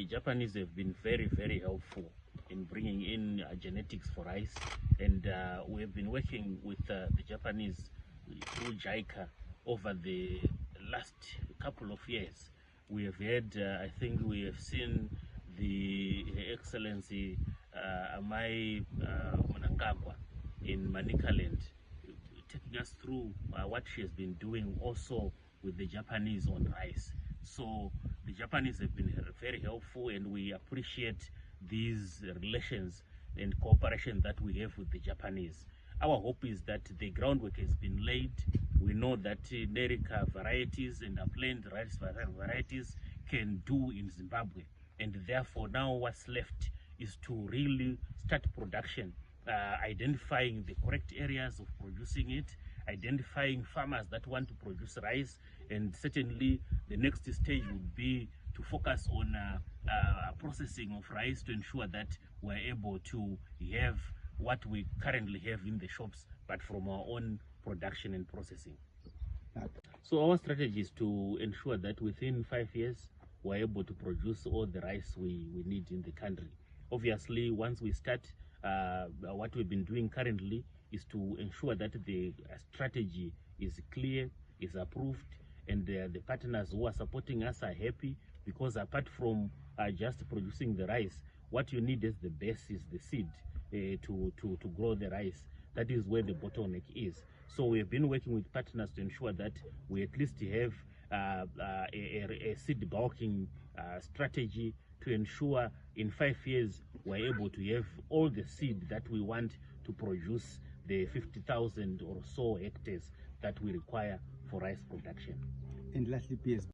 the Japanese have been very, very helpful in bringing in genetics for rice, and we have been working with the Japanese through JICA over the last couple of years. We have had, I think we have seen the Excellency Amai Mnangagwa in Manicaland taking us through what she has been doing also with the Japanese on rice. So the Japanese have been very helpful, and we appreciate these relations and cooperation that we have with the Japanese. Our hope is that the groundwork has been laid. We know that Nerica varieties and upland rice varieties can do in Zimbabwe, and therefore now what's left is to really start production, identifying the correct areas of producing it, identifying farmers that want to produce rice, and certainly the next stage would be to focus on processing of rice to ensure that we're able to have what we currently have in the shops, but from our own production and processing. So our strategy is to ensure that within 5 years we're able to produce all the rice we need in the country. Obviously, once we start, what we've been doing currently is to ensure that the strategy is clear, is approved, and the partners who are supporting us are happy, because apart from just producing the rice, what you need as the base is the seed to grow the rice. That is where the bottleneck is. So we have been working with partners to ensure that we at least have a seed bulking strategy to ensure in 5 years we're able to have all the seed that we want to produce the 50,000 or so hectares that we require for rice production. And lastly, PS.